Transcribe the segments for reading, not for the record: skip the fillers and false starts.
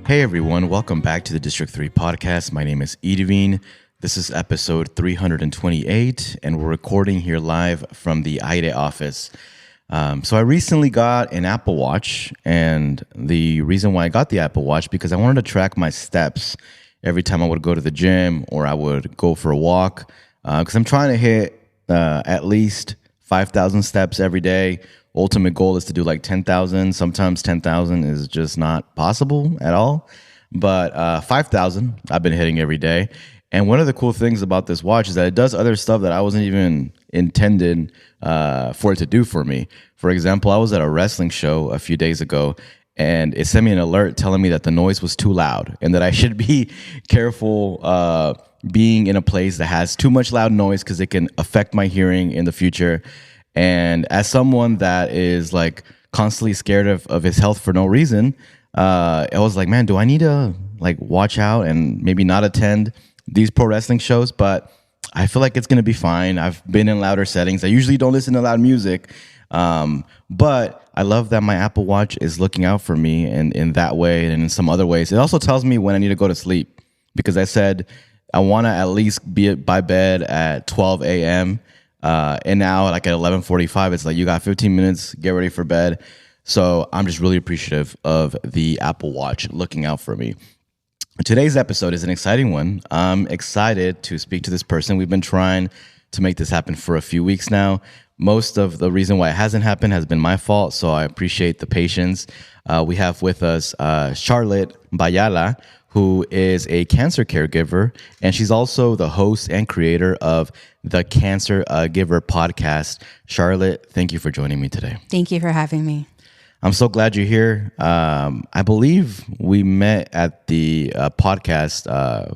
Hey everyone, welcome back to the District 3 podcast. My name is Edwin. This is episode 328, and we're recording here live from the Aire office. So I recently got an Apple Watch, and the reason why I got the Apple Watch because I wanted to track my steps every time I would go to the gym or I would go for a walk, because I'm trying to hit at least 5,000 steps every day. Ultimate goal is to do like 10,000. Sometimes 10,000 is just not possible at all. But 5,000 I've been hitting every day. And one of the cool things about this watch is that it does other stuff that I wasn't even intended for it to do for me. For example, I was at a wrestling show a few days ago, and it sent me an alert telling me that the noise was too loud and that I should be careful being in a place that has too much loud noise because it can affect my hearing in the future. And as someone that is like constantly scared of his health for no reason, I was like, man, do I need to like watch out and maybe not attend these pro wrestling shows? But I feel like it's going to be fine. I've been in louder settings. I usually don't listen to loud music. But I love that my Apple Watch is looking out for me in that way and in some other ways. It also tells me when I need to go to sleep because I said I want to at least be by bed at 12 a.m., and now, like at 11:45, it's like you got 15 minutes, get ready for bed. So I'm just really appreciative of the Apple Watch looking out for me. Today's episode is an exciting one. I'm excited to speak to this person. We've been trying to make this happen for a few weeks now. Most of the reason why it hasn't happened has been my fault, so I appreciate the patience. We have with us Charlotte Bayala, who is a cancer caregiver, and she's also the host and creator of the Cancer Caregiver Podcast. Charlotte, thank you for joining me today. Thank you for having me. I'm so glad you're here. I believe we met at the podcast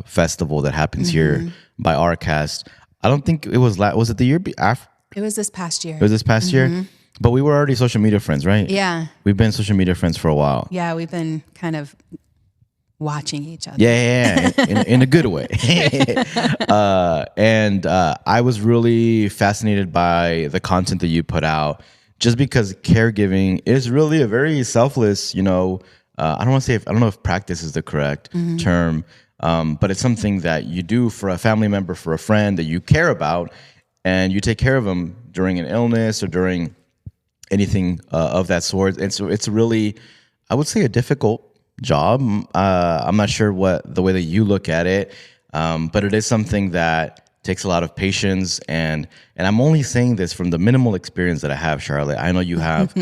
festival that happens here by our cast. I don't think it was was it the year after? It was this past year. It was this past year? But we were already social media friends, right? Yeah. We've been social media friends for a while. Yeah, we've been kind of watching each other. Yeah, in a good way. And I was really fascinated by the content that you put out, just because caregiving is really a very selfless, I don't know if practice is the correct term, but it's something that you do for a family member, for a friend that you care about, and you take care of them during an illness or during anything of that sort. And so it's really, I would say, a difficult job. I'm not sure what the way that you look at it, but it is something that takes a lot of patience, and I'm only saying this from the minimal experience that I have, Charlotte. I know you have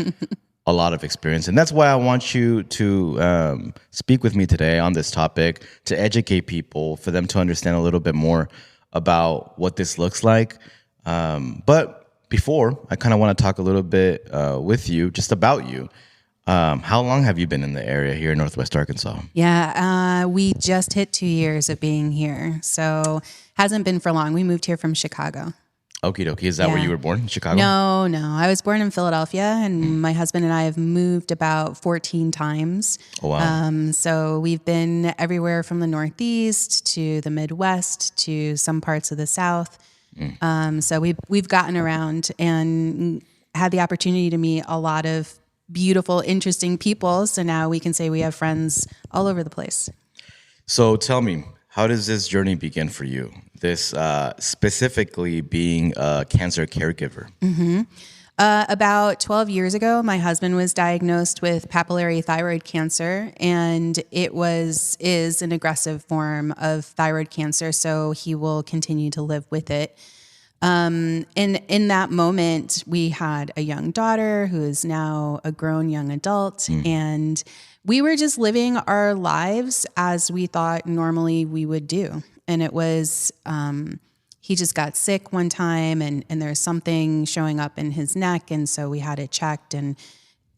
a lot of experience, and that's why I want you to speak with me today on this topic, to educate people, for them to understand a little bit more about what this looks like. But before, I kind of want to talk a little bit with you, just about you. How long have you been in the area here in Northwest Arkansas? Yeah, we just hit 2 years of being here, so hasn't been for long. We moved here from Chicago. Okie dokie. Is that where you were born, in Chicago? No. I was born in Philadelphia, and my husband and I have moved about 14 times. Oh, wow. So we've been everywhere from the Northeast to the Midwest to some parts of the South. So we've gotten around and had the opportunity to meet a lot of beautiful, interesting people. So now we can say we have friends all over the place. So tell me, how does this journey begin for you? This specifically being a cancer caregiver. About 12 years ago, my husband was diagnosed with papillary thyroid cancer, and is an aggressive form of thyroid cancer. So he will continue to live with it. And in that moment, we had a young daughter who is now a grown young adult, and we were just living our lives as we thought normally we would do. And it was, he just got sick one time, and there's something showing up in his neck, and so we had it checked, and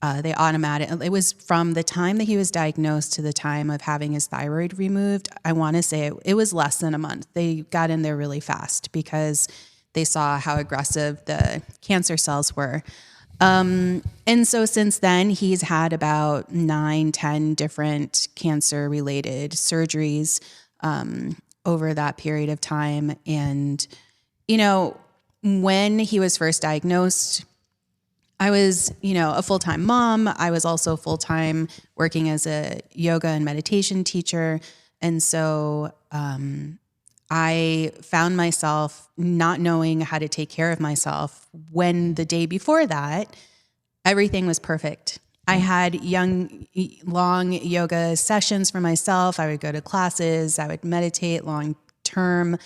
it was from the time that he was diagnosed to the time of having his thyroid removed. I want to say it was less than a month. They got in there really fast because they saw how aggressive the cancer cells were. And so since then, he's had about 9-10 different cancer-related surgeries over that period of time. And, when he was first diagnosed, I was, a full-time mom. I was also full-time working as a yoga and meditation teacher. And so I found myself not knowing how to take care of myself when the day before that, everything was perfect. I had long yoga sessions for myself. I would go to classes. I would meditate long term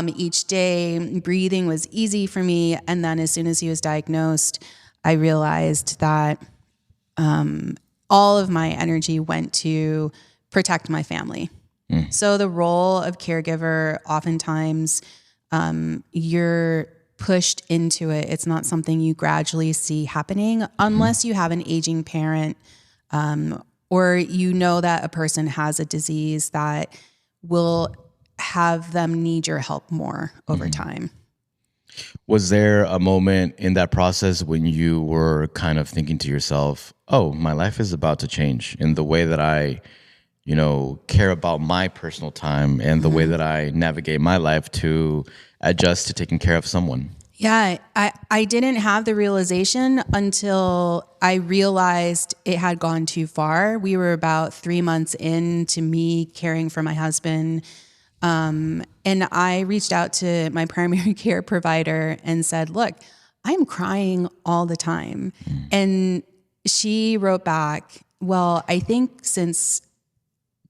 each day. Breathing was easy for me. And then as soon as he was diagnosed, I realized that all of my energy went to protect my family. So the role of caregiver, oftentimes you're pushed into it. It's not something you gradually see happening unless you have an aging parent or that a person has a disease that will have them need your help more over time. Was there a moment in that process when you were kind of thinking to yourself, oh, my life is about to change in the way that I, care about my personal time and the way that I navigate my life to adjust to taking care of someone? Yeah, I didn't have the realization until I realized it had gone too far. We were about 3 months into me caring for my husband. And I reached out to my primary care provider and said, look, I'm crying all the time. And she wrote back, well, I think since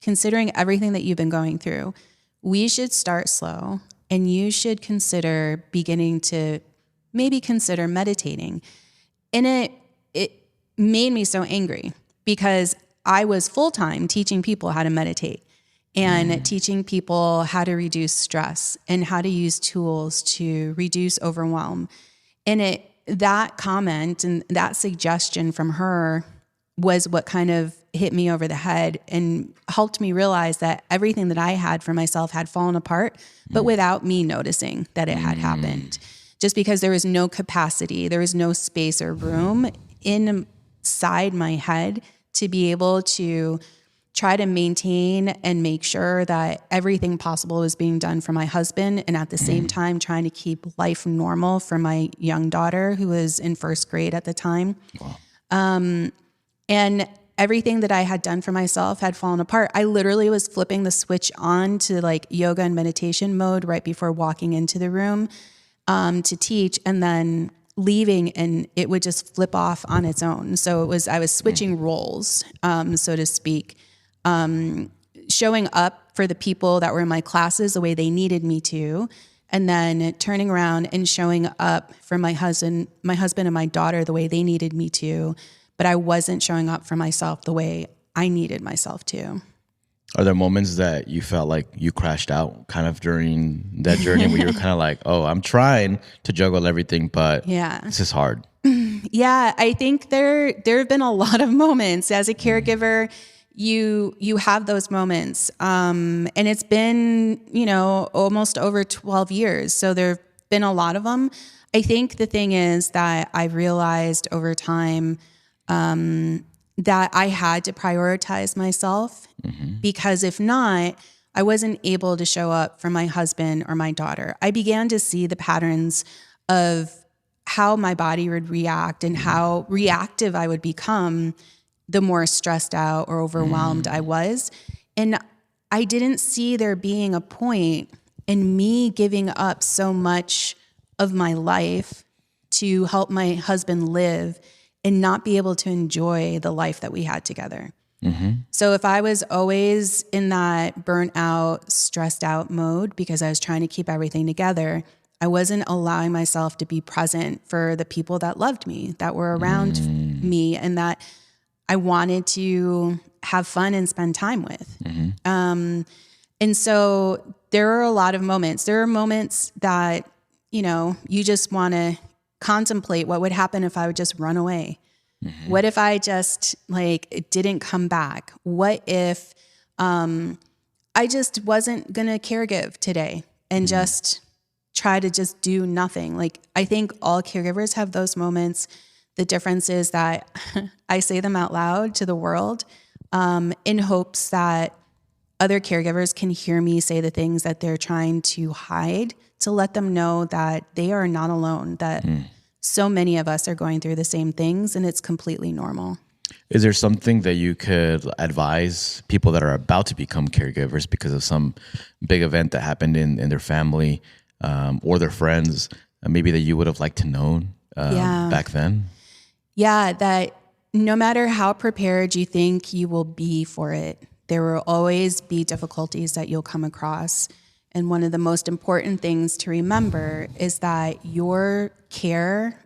considering everything that you've been going through, we should start slow and you should consider beginning to maybe consider meditating. And it made me so angry because I was full-time teaching people how to meditate and teaching people how to reduce stress and how to use tools to reduce overwhelm. And that comment and that suggestion from her was what kind of hit me over the head and helped me realize that everything that I had for myself had fallen apart, but without me noticing that it had happened. Just because there was no capacity, there was no space or room inside my head to be able to try to maintain and make sure that everything possible was being done for my husband, and at the same time trying to keep life normal for my young daughter who was in first grade at the time. Wow. And everything that I had done for myself had fallen apart. I literally was flipping the switch on to like yoga and meditation mode right before walking into the room to teach, and then leaving, and it would just flip off on its own. So I was switching roles, so to speak, showing up for the people that were in my classes the way they needed me to, and then turning around and showing up for my husband and my daughter the way they needed me to. But I wasn't showing up for myself the way I needed myself to. Are there moments that you felt like you crashed out kind of during that journey where you were kind of like, oh, I'm trying to juggle everything, but this is hard? Yeah, I think there have been a lot of moments as a caregiver. You have those moments. And it's been, almost over 12 years. So there've been a lot of them. I think the thing is that I've realized over time, that I had to prioritize myself because if not, I wasn't able to show up for my husband or my daughter. I began to see the patterns of how my body would react and how reactive I would become the more stressed out or overwhelmed I was. And I didn't see there being a point in me giving up so much of my life to help my husband live and not be able to enjoy the life that we had together. So if I was always in that burnt out, stressed out mode because I was trying to keep everything together, I wasn't allowing myself to be present for the people that loved me, that were around me, and that I wanted to have fun and spend time with. And so there are a lot of moments. There are moments that, you just want to contemplate what would happen if I would just run away. What if I just didn't come back? What if I just wasn't going to caregive today and just try to just do nothing? I think all caregivers have those moments. The difference is that I say them out loud to the world in hopes that other caregivers can hear me say the things that they're trying to hide, to let them know that they are not alone, that so many of us are going through the same things, and it's completely normal. Is there something that you could advise people that are about to become caregivers because of some big event that happened in their family or their friends, maybe that you would have liked to know back then? Yeah, that no matter how prepared you think you will be for it, there will always be difficulties that you'll come across. And one of the most important things to remember is that your care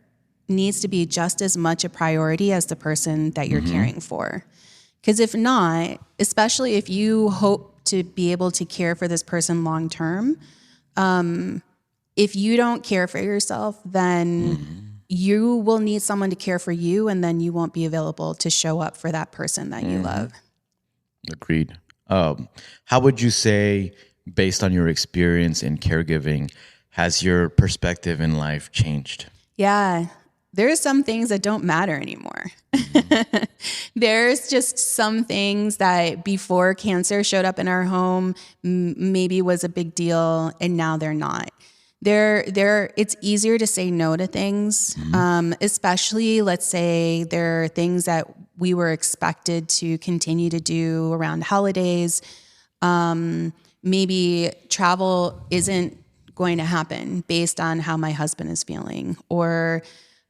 needs to be just as much a priority as the person that you're caring for. Because if not, especially if you hope to be able to care for this person long term, if you don't care for yourself, then you will need someone to care for you, and then you won't be available to show up for that person that you love. Agreed. How would you say, based on your experience in caregiving, has your perspective in life changed? Yeah. There's some things that don't matter anymore. There's just some things that before cancer showed up in our home, maybe was a big deal, and now they're not. It's easier to say no to things, especially, let's say, there are things that we were expected to continue to do around holidays. Maybe travel isn't going to happen based on how my husband is feeling, or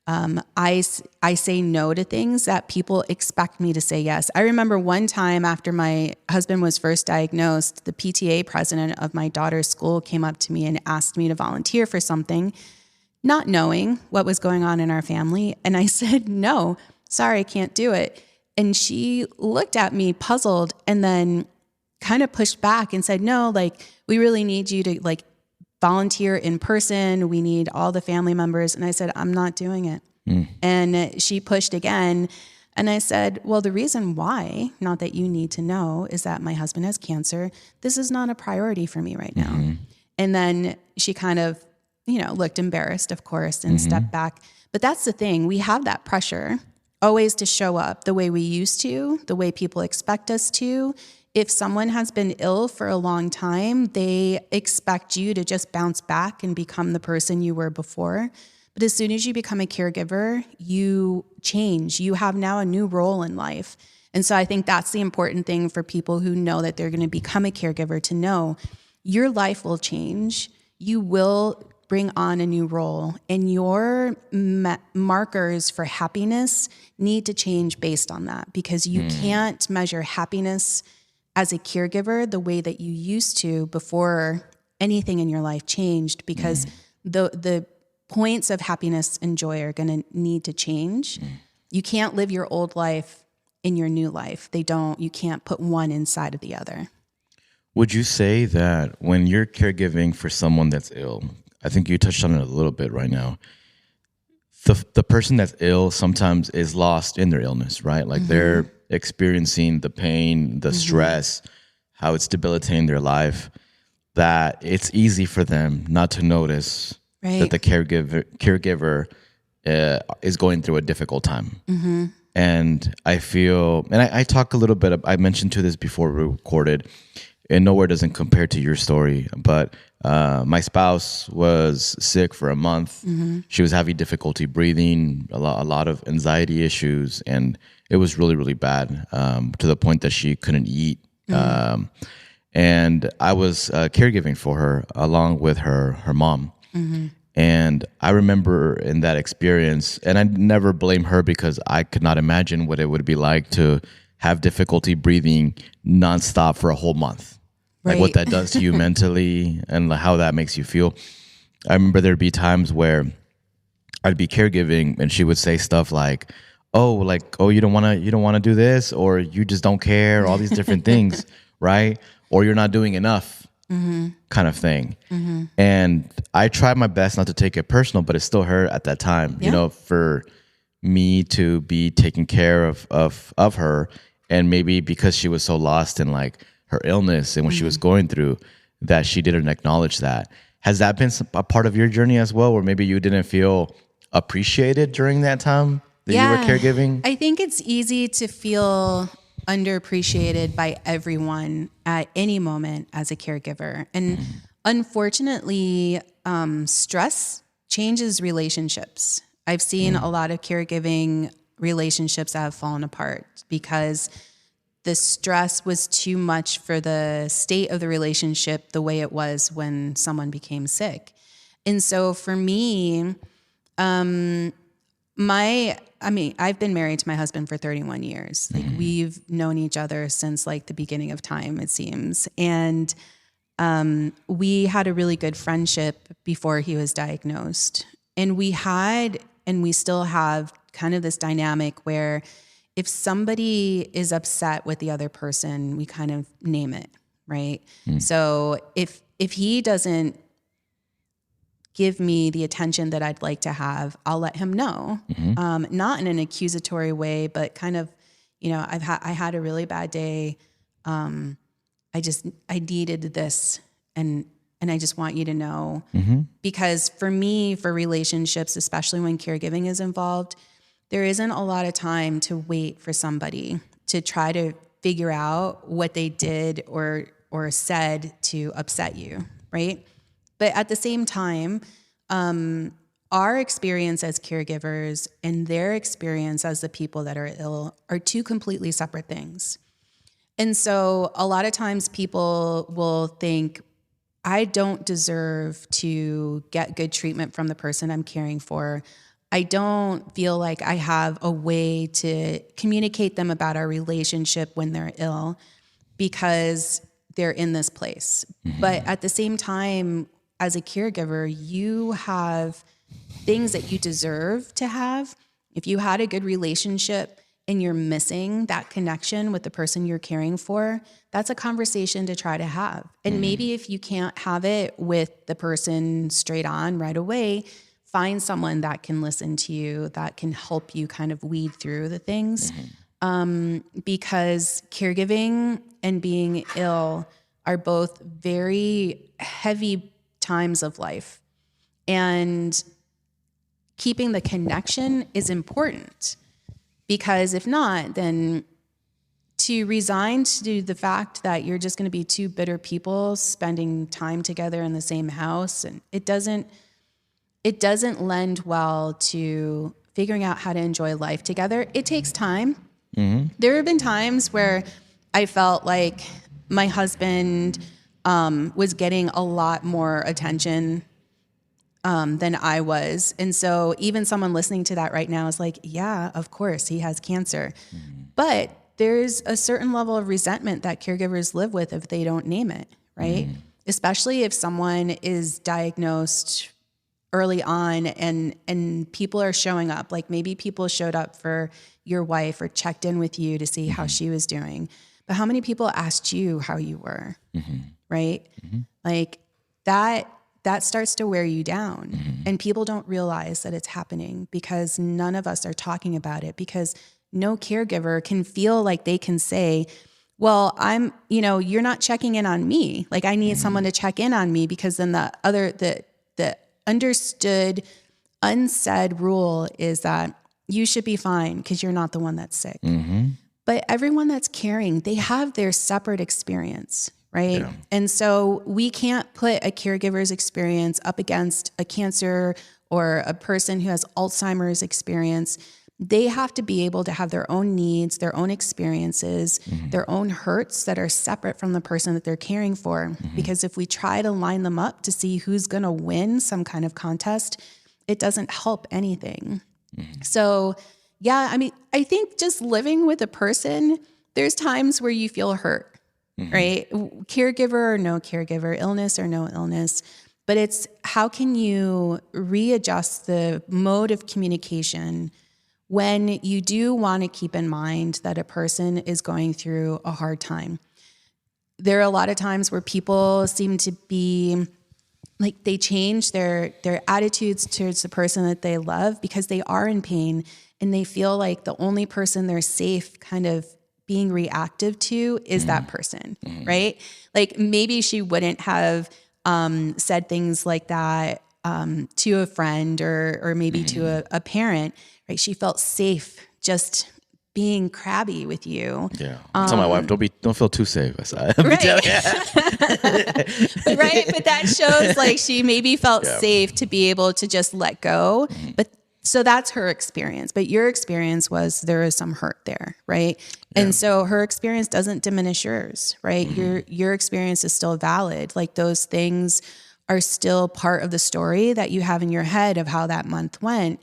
I say no to things that people expect me to say yes. I remember one time after my husband was first diagnosed, the PTA president of my daughter's school came up to me and asked me to volunteer for something, not knowing what was going on in our family. And I said, no, sorry, I can't do it. And she looked at me puzzled and then kind of pushed back and said, no, we really need you to volunteer in person. We need all the family members. And I said, I'm not doing it. And she pushed again. And I said, well, the reason why, not that you need to know, is that my husband has cancer. This is not a priority for me right now. And then she kind of, looked embarrassed, of course, and stepped back. But that's the thing. We have that pressure always to show up the way we used to, the way people expect us to. If someone has been ill for a long time, they expect you to just bounce back and become the person you were before. But as soon as you become a caregiver, you change. You have now a new role in life. And so I think that's the important thing for people who know that they're going to become a caregiver to know. Your life will change. You will bring on a new role, and your markers for happiness need to change based on that, because you can't measure happiness as a caregiver the way that you used to before anything in your life changed, because the points of happiness and joy are going to need to change. You can't live your old life in your new life. You can't put one inside of the other. Would you say that when you're caregiving for someone that's ill, I think you touched on it a little bit right now, the person that's ill sometimes is lost in their illness, right? They're experiencing the pain, the stress, how it's debilitating their life, that it's easy for them not to notice that the caregiver is going through a difficult time. And I feel, and I talk a little bit, I mentioned to this before we recorded, and nowhere doesn't compare to your story, but my spouse was sick for a month. She was having difficulty breathing, a lot of anxiety issues, and it was really, really bad, to the point that she couldn't eat. And I was caregiving for her along with her mom. And I remember in that experience, and I never blame her, because I could not imagine what it would be like to have difficulty breathing nonstop for a whole month. Like what that does to you mentally and how that makes you feel. I remember there'd be times where I'd be caregiving and she would say stuff like, oh, you don't want to do this, or you just don't care, all these different things, right? Or you're not doing enough, kind of thing. And I tried my best not to take it personal, but it still hurt at that time, for me to be taking care of her. And maybe because she was so lost in her illness and what she was going through, that she didn't acknowledge that. Has that been a part of your journey as well, where maybe you didn't feel appreciated during that time that you were caregiving? I think it's easy to feel underappreciated by everyone at any moment as a caregiver. And unfortunately, stress changes relationships. I've seen a lot of caregiving relationships that have fallen apart because the stress was too much for the state of the relationship the way it was when someone became sick. And so for me, I've been married to my husband for 31 years. Like we've known each other since like the beginning of time, it seems. And we had a really good friendship before he was diagnosed. And we still have kind of this dynamic where if somebody is upset with the other person, we kind of name it, right? So if he doesn't give me the attention that I'd like to have, I'll let him know. Not in an accusatory way, but kind of, I had a really bad day. I needed this and I just want you to know. Because for me, for relationships, especially when caregiving is involved, there isn't a lot of time to wait for somebody to try to figure out what they did or said to upset you, right? But at the same time, our experience as caregivers and their experience as the people that are ill are two completely separate things. And so a lot of times people will think, I don't deserve to get good treatment from the person I'm caring for. I don't feel like I have a way to communicate them about our relationship when they're ill because they're in this place. But at the same time, as a caregiver, you have things that you deserve to have. If you had a good relationship and you're missing that connection with the person you're caring for, that's a conversation to try to have. And maybe if you can't have it with the person straight on right away, find someone that can listen to you, that can help you kind of weed through the things. Because caregiving and being ill are both very heavy times of life. And keeping the connection is important because if not, then to resign to the fact that you're just going to be two bitter people spending time together in the same house, and it doesn't lend well to figuring out how to enjoy life together. It takes time. There have been times where I felt like my husband was getting a lot more attention than I was. And so even someone listening to that right now is like, yeah, of course, he has cancer. But there's a certain level of resentment that caregivers live with if they don't name it, right? Especially if someone is diagnosed early on and people are showing up. Like maybe people showed up for your wife or checked in with you to see how she was doing. But how many people asked you how you were, right? Like that starts to wear you down. And people don't realize that it's happening because none of us are talking about it, because no caregiver can feel like they can say, well, you're not checking in on me. Like I need someone to check in on me, because then the understood, unsaid rule is that you should be fine because you're not the one that's sick. But everyone that's caring, they have their separate experience, right? Yeah. And so we can't put a caregiver's experience up against a cancer or a person who has Alzheimer's experience. They have to be able to have their own needs, their own experiences, their own hurts that are separate from the person that they're caring for. Because if we try to line them up to see who's going to win some kind of contest, it doesn't help anything. So, yeah, I mean, I think just living with a person, there's times where you feel hurt, right? Caregiver or no caregiver, illness or no illness. But it's how can you readjust the mode of communication when you do want to keep in mind that a person is going through a hard time. There are a lot of times where people seem to be like they change their attitudes towards the person that they love because they are in pain and they feel like the only person they're safe kind of being reactive to is that person, right? Like maybe she wouldn't have said things like that to a friend or maybe to a parent, right? She felt safe just being crabby with you. Yeah. Tell my wife, don't feel too safe. Right. Right. But that shows like she maybe felt safe to be able to just let go. But So that's her experience. But your experience was there is some hurt there, right? Yeah. And so her experience doesn't diminish yours, right? Your experience is still valid. Like those things are still part of the story that you have in your head of how that month went.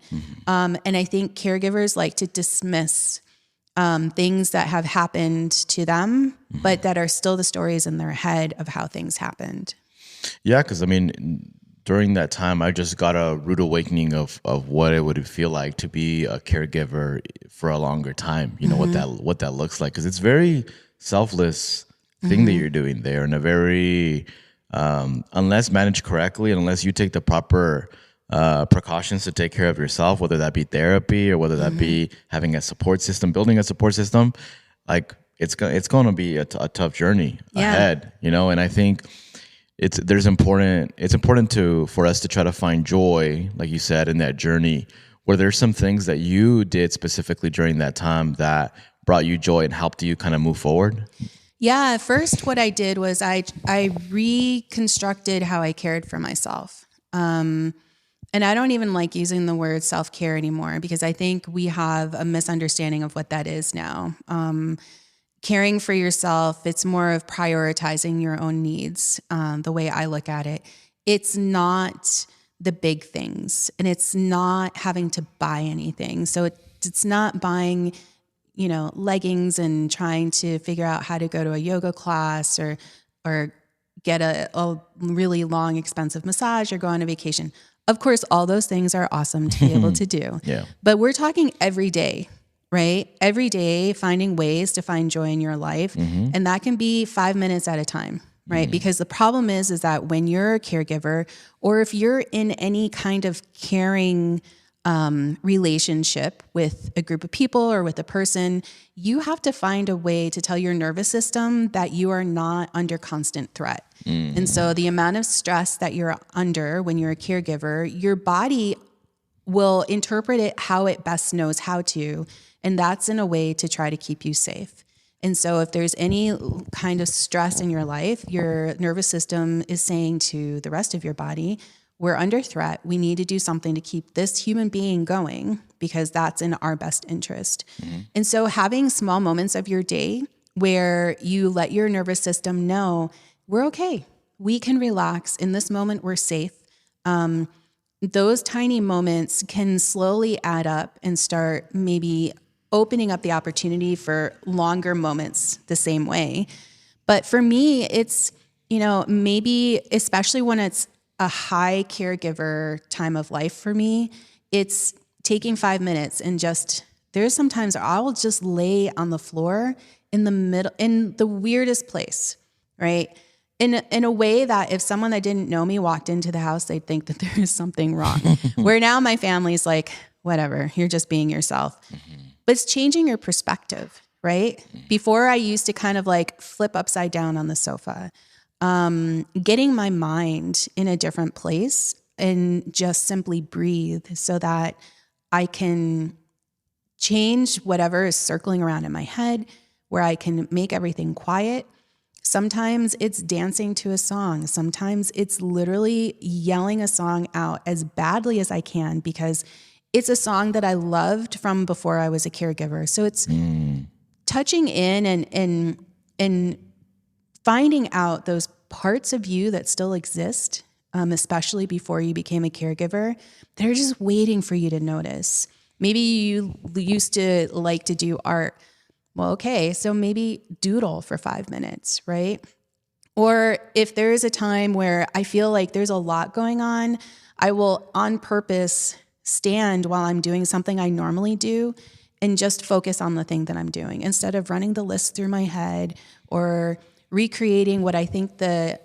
And I think caregivers like to dismiss things that have happened to them, but that are still the stories in their head of how things happened. Yeah, because I mean, during that time, I just got a rude awakening of what it would feel like to be a caregiver for a longer time. You know, what that looks like, because it's very selfless thing that you're doing there, and a very unless managed correctly, and unless you take the proper precautions to take care of yourself, whether that be therapy or whether that be having a support system, building a support system, like it's going to be a tough journey ahead. You know, and I think it's important for us to try to find joy, like you said, in that journey, where there's some things that you did specifically during that time that brought you joy and helped you kind of move forward. Yeah, first what I did was I reconstructed how I cared for myself. And I don't even like using the word self-care anymore, because I think we have a misunderstanding of what that is now. Caring for yourself, it's more of prioritizing your own needs, the way I look at it. It's not the big things, and it's not having to buy anything. So it's not buying, leggings and trying to figure out how to go to a yoga class or get a really long, expensive massage or go on a vacation. Of course, all those things are awesome to be able to do. Yeah. But we're talking every day. Right? Every day, finding ways to find joy in your life. And that can be 5 minutes at a time, right? Because the problem is that when you're a caregiver, or if you're in any kind of caring relationship with a group of people or with a person, you have to find a way to tell your nervous system that you are not under constant threat. And so the amount of stress that you're under when you're a caregiver, your body will interpret it how it best knows how to. And that's in a way to try to keep you safe. And so if there's any kind of stress in your life, your nervous system is saying to the rest of your body, we're under threat. We need to do something to keep this human being going, because that's in our best interest. And so having small moments of your day where you let your nervous system know, we're okay. We can relax. In this moment, we're safe. Those tiny moments can slowly add up and start maybe opening up the opportunity for longer moments the same way. But for me, it's, maybe especially when it's a high caregiver time of life for me, it's taking 5 minutes and there's sometimes I will just lay on the floor in the middle, in the weirdest place, right? In a way that if someone that didn't know me walked into the house, they'd think that there is something wrong. Where now my family's like, whatever, you're just being yourself. But it's changing your perspective, right? Before I used to kind of like flip upside down on the sofa, getting my mind in a different place and just simply breathe so that I can change whatever is circling around in my head, where I can make everything quiet. Sometimes it's dancing to a song. Sometimes it's literally yelling a song out as badly as I can, because it's a song that I loved from before I was a caregiver. So it's touching in and finding out those parts of you that still exist, especially before you became a caregiver. They're just waiting for you to notice. Maybe you used to like to do art. Well, okay, so maybe doodle for 5 minutes, right? Or if there is a time where I feel like there's a lot going on, I will on purpose stand while I'm doing something I normally do and just focus on the thing that I'm doing, instead of running the list through my head or recreating what I think the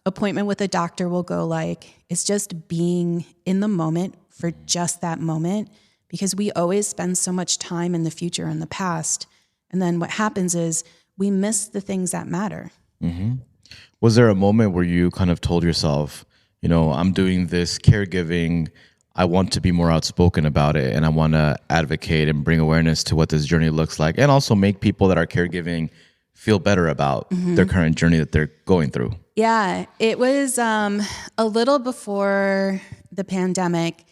appointment with a doctor will go like. It's just being in the moment for just that moment, because we always spend so much time in the future and the past. And then what happens is we miss the things that matter. Was there a moment where you kind of told yourself, I'm doing this caregiving, I want to be more outspoken about it, and I want to advocate and bring awareness to what this journey looks like, and also make people that are caregiving feel better about their current journey that they're going through? Yeah, it was a little before the pandemic.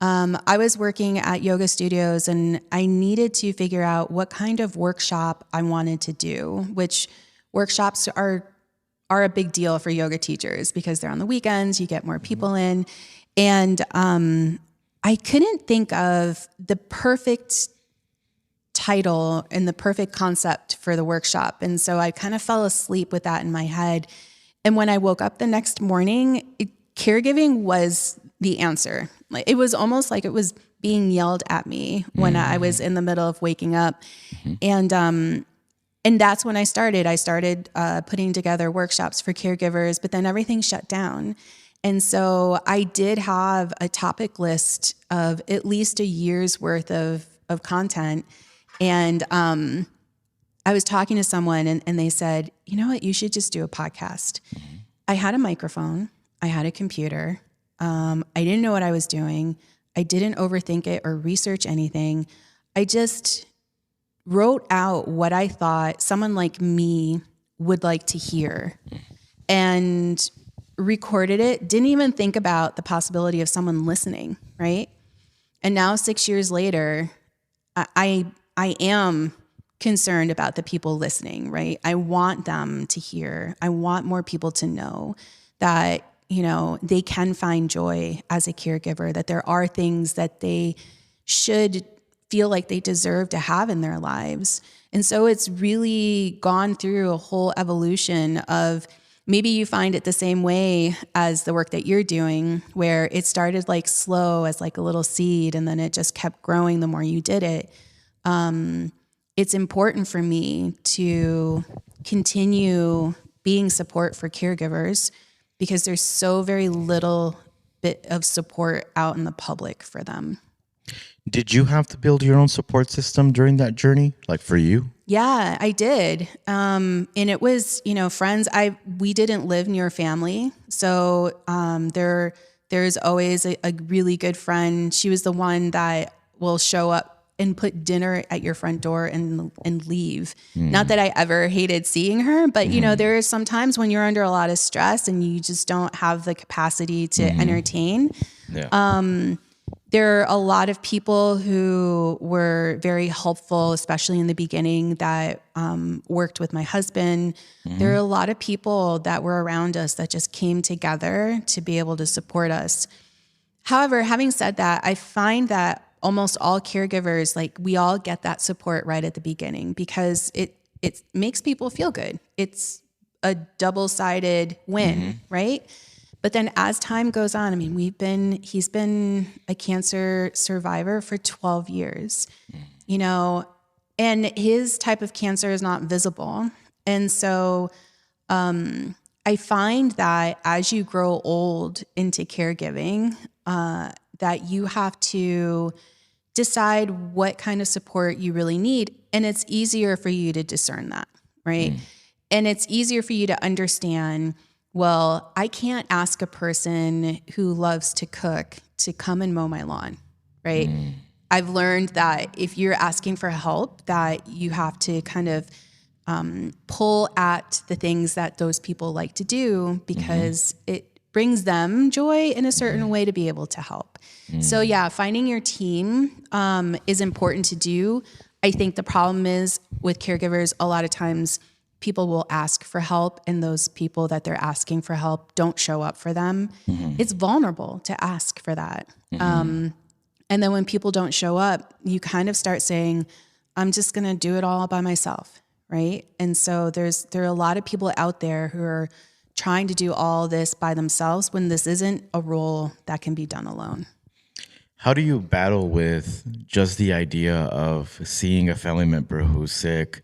I was working at yoga studios and I needed to figure out what kind of workshop I wanted to do, which workshops are a big deal for yoga teachers because they're on the weekends, you get more people in. And I couldn't think of the perfect title and the perfect concept for the workshop. And so I kind of fell asleep with that in my head. And when I woke up the next morning, caregiving was the answer. Like, it was almost like it was being yelled at me when I was in the middle of waking up. And that's when I started. I started putting together workshops for caregivers, but then everything shut down. And so I did have a topic list of at least a year's worth of content. And I was talking to someone and they said, you know what, you should just do a podcast. I had a microphone. I had a computer. I didn't know what I was doing. I didn't overthink it or research anything. I just wrote out what I thought someone like me would like to hear and recorded it. Didn't even think about the possibility of someone listening, right? And now 6 years later, I am concerned about the people listening, right? I want them to hear. I want more people to know that, you know, they can find joy as a caregiver, that there are things that they should feel like they deserve to have in their lives. And so it's really gone through a whole evolution of, maybe you find it the same way as the work that you're doing, where it started like slow as like a little seed and then it just kept growing the more you did it. It's important for me to continue being support for caregivers because there's so very little bit of support out in the public for them. Did you have to build your own support system during that journey, like for you? Yeah, I did. And it was, you know, friends. We didn't live near family. So there's always a really good friend. She was the one that will show up and put dinner at your front door and leave. Not that I ever hated seeing her, but you know, there are some times when you're under a lot of stress and you just don't have the capacity to entertain. Yeah. There are a lot of people who were very helpful, especially in the beginning, that worked with my husband. There are a lot of people that were around us that just came together to be able to support us. However, having said that, I find that almost all caregivers, like, we all get that support right at the beginning because it makes people feel good. It's a double-sided win, right? But then as time goes on, I mean, he's been a cancer survivor for 12 years, you know, and his type of cancer is not visible. And so I find that as you grow old into caregiving, that you have to decide what kind of support you really need. And it's easier for you to discern that, right? And it's easier for you to understand, well, I can't ask a person who loves to cook to come and mow my lawn, right? I've learned that if you're asking for help, that you have to kind of pull at the things that those people like to do because it brings them joy in a certain way to be able to help. So yeah, finding your team is important to do. I think the problem is with caregivers, a lot of times people will ask for help and those people that they're asking for help don't show up for them. It's vulnerable to ask for that. And then when people don't show up, you kind of start saying, I'm just going to do it all by myself, right? And so there are a lot of people out there who are trying to do all this by themselves when this isn't a role that can be done alone. How do you battle with just the idea of seeing a family member who's sick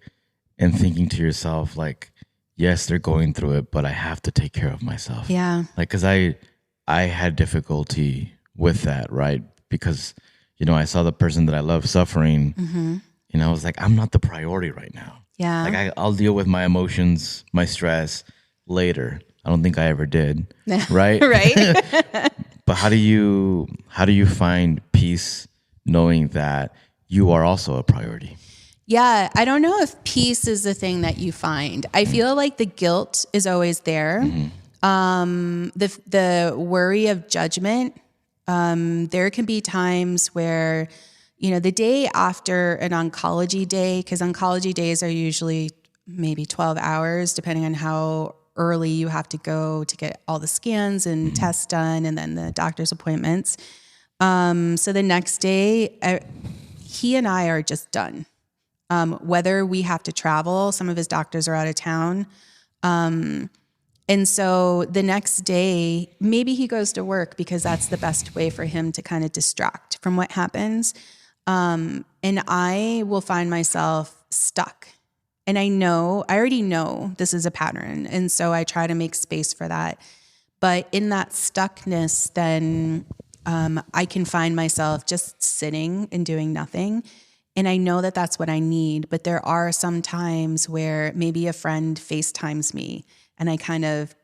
and thinking to yourself, like, yes, they're going through it, but I have to take care of myself? Yeah. Like, because I had difficulty with that, right? Because, you know, I saw the person that I love suffering, and I was like, I'm not the priority right now. Yeah. Like, I'll deal with my emotions, my stress later. I don't think I ever did, right? Right. But how do you find peace knowing that you are also a priority? Yeah, I don't know if peace is the thing that you find. I feel like the guilt is always there. The worry of judgment There can be times where, the day after an oncology day, because oncology days are usually maybe 12 hours, depending on how early you have to go to get all the scans and tests done, and then the doctor's appointments. So the next day, he and I are just done. Whether we have to travel, some of his doctors are out of town. And so the next day, maybe he goes to work because that's the best way for him to kind of distract from what happens. And I will find myself stuck. And I already know this is a pattern. And so I try to make space for that. But in that stuckness, then I can find myself just sitting and doing nothing. And I know that that's what I need. But there are some times where maybe a friend FaceTimes me and I kind of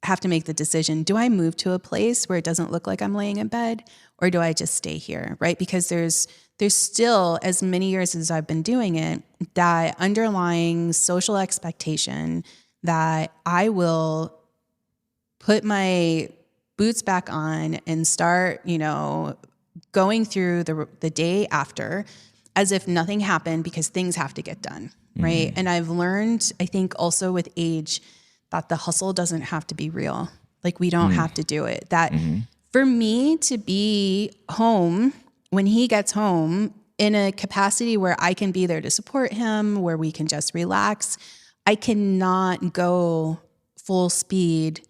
have to make the decision, do I move to a place where it doesn't look like I'm laying in bed, or do I just stay here, right? Because there's still, as many years as I've been doing it, that underlying social expectation that I will put my boots back on and start, going through the day after as if nothing happened because things have to get done, right? And I've learned, I think also with age, that the hustle doesn't have to be real. Like we don't have to do it. That for me to be home when he gets home in a capacity where I can be there to support him, where we can just relax, I cannot go full speed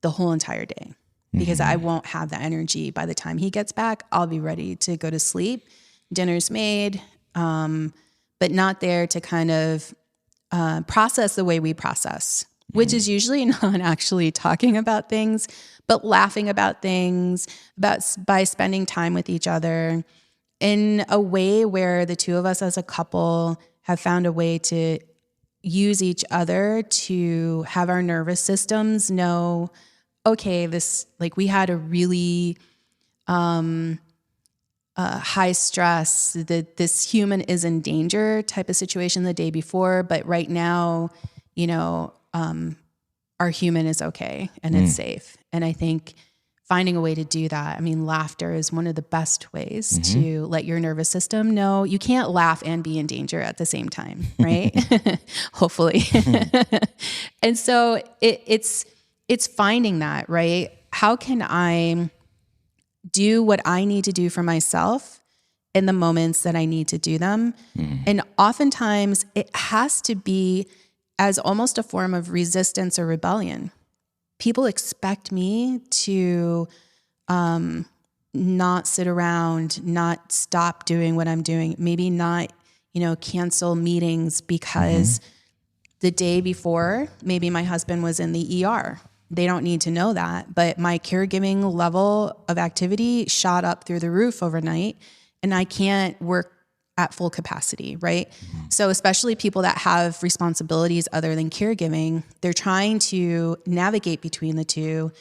the whole entire day because I won't have the energy. By the time he gets back, I'll be ready to go to sleep. Dinner's made, but not there to kind of process the way we process, which is usually not actually talking about things, but laughing about things, by spending time with each other in a way where the two of us as a couple have found a way to use each other to have our nervous systems know, okay, we had a really high stress, that this human is in danger type of situation the day before, but right now, our human is okay and it's safe. And I think finding a way to do that, laughter is one of the best ways to let your nervous system know you can't laugh and be in danger at the same time, right? Hopefully. And so it's finding that, right? How can I do what I need to do for myself in the moments that I need to do them? And oftentimes it has to be as almost a form of resistance or rebellion. People expect me to not sit around, not stop doing what I'm doing, maybe not, cancel meetings because the day before, maybe my husband was in the ER. They don't need to know that, but my caregiving level of activity shot up through the roof overnight, and I can't work at full capacity, right? So especially people that have responsibilities other than caregiving, they're trying to navigate between the two,